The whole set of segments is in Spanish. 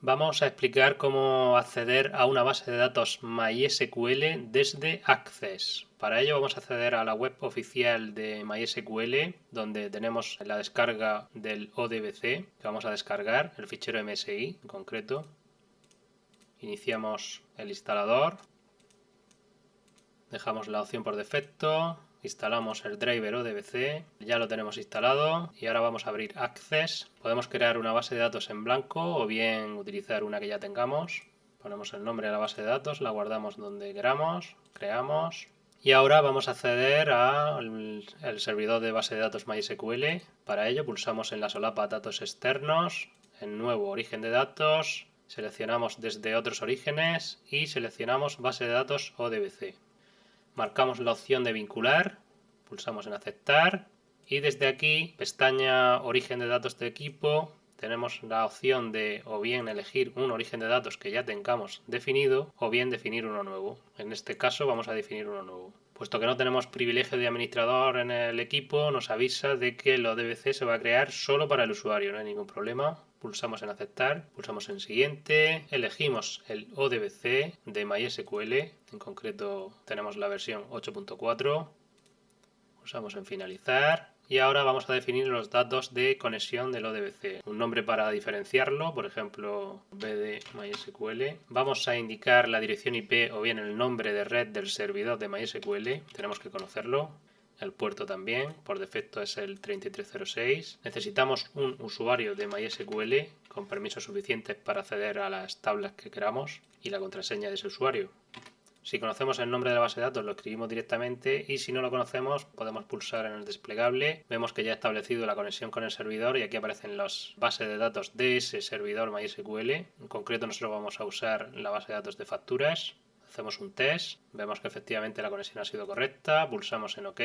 Vamos a explicar cómo acceder a una base de datos MySQL desde Access. Para ello vamos a acceder a la web oficial de MySQL, donde tenemos la descarga del ODBC, que vamos a descargar, el fichero MSI en concreto. Iniciamos el instalador, dejamos la opción por defecto, instalamos el driver ODBC, ya lo tenemos instalado y ahora vamos a abrir Access. Podemos crear una base de datos en blanco o bien utilizar una que ya tengamos. Ponemos el nombre de la base de datos, la guardamos donde queramos, creamos. Y ahora vamos a acceder al servidor de base de datos MySQL. Para ello pulsamos en la solapa Datos externos, en Nuevo origen de datos, seleccionamos desde otros orígenes y seleccionamos base de datos ODBC. Marcamos la opción de vincular, pulsamos en aceptar y desde aquí, pestaña origen de datos de equipo, tenemos la opción de o bien elegir un origen de datos que ya tengamos definido o bien definir uno nuevo. En este caso vamos a definir uno nuevo. Puesto que no tenemos privilegio de administrador en el equipo, nos avisa de que el ODBC se va a crear solo para el usuario, no hay ningún problema. Pulsamos en aceptar, pulsamos en siguiente, elegimos el ODBC de MySQL, en concreto tenemos la versión 8.4, pulsamos en finalizar y ahora vamos a definir los datos de conexión del ODBC. Un nombre para diferenciarlo, por ejemplo BD MySQL. Vamos a indicar la dirección IP o bien el nombre de red del servidor de MySQL, tenemos que conocerlo. El puerto también, por defecto es el 3306. Necesitamos un usuario de MySQL con permisos suficientes para acceder a las tablas que queramos y la contraseña de ese usuario. Si conocemos el nombre de la base de datos lo escribimos directamente y si no lo conocemos podemos pulsar en el desplegable. Vemos que ya he establecido la conexión con el servidor y aquí aparecen las bases de datos de ese servidor MySQL. En concreto nosotros vamos a usar la base de datos de facturas. Hacemos un test, vemos que efectivamente la conexión ha sido correcta, pulsamos en OK,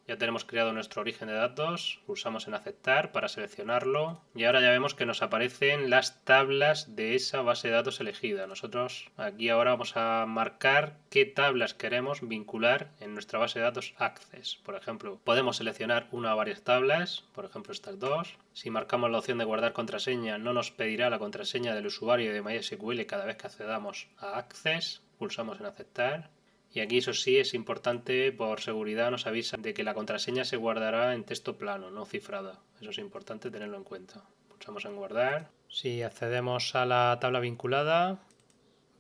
ya tenemos creado nuestro origen de datos, pulsamos en aceptar para seleccionarlo y ahora ya vemos que nos aparecen las tablas de esa base de datos elegida. Nosotros aquí ahora vamos a marcar qué tablas queremos vincular en nuestra base de datos Access. Por ejemplo, podemos seleccionar una o varias tablas, por ejemplo estas dos. Si marcamos la opción de guardar contraseña no nos pedirá la contraseña del usuario de MySQL cada vez que accedamos a Access. Pulsamos en aceptar y aquí eso sí es importante, por seguridad nos avisa de que la contraseña se guardará en texto plano, no cifrada. Eso es importante tenerlo en cuenta. Pulsamos en guardar. Si accedemos a la tabla vinculada,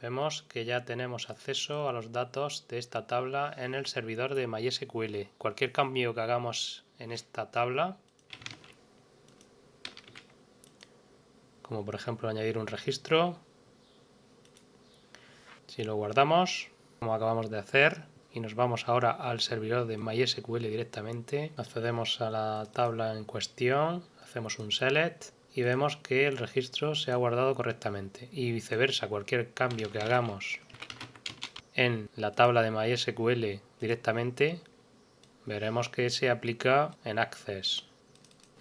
vemos que ya tenemos acceso a los datos de esta tabla en el servidor de MySQL. Cualquier cambio que hagamos en esta tabla, como por ejemplo añadir un registro, si lo guardamos, como acabamos de hacer, y nos vamos ahora al servidor de MySQL directamente, accedemos a la tabla en cuestión, hacemos un select y vemos que el registro se ha guardado correctamente. Y viceversa, cualquier cambio que hagamos en la tabla de MySQL directamente, veremos que se aplica en Access.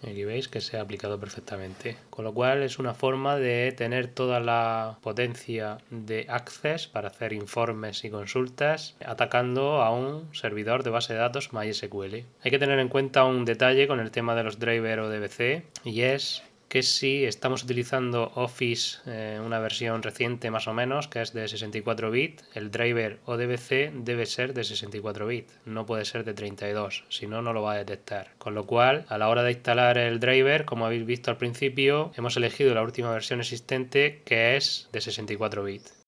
Aquí veis que se ha aplicado perfectamente. Con lo cual es una forma de tener toda la potencia de Access para hacer informes y consultas atacando a un servidor de base de datos MySQL. Hay que tener en cuenta un detalle con el tema de los drivers ODBC y es que si estamos utilizando Office, una versión reciente más o menos, que es de 64 bits, el driver ODBC debe ser de 64 bits, no puede ser de 32, si no, no lo va a detectar. Con lo cual, a la hora de instalar el driver, como habéis visto al principio, hemos elegido la última versión existente, que es de 64 bits.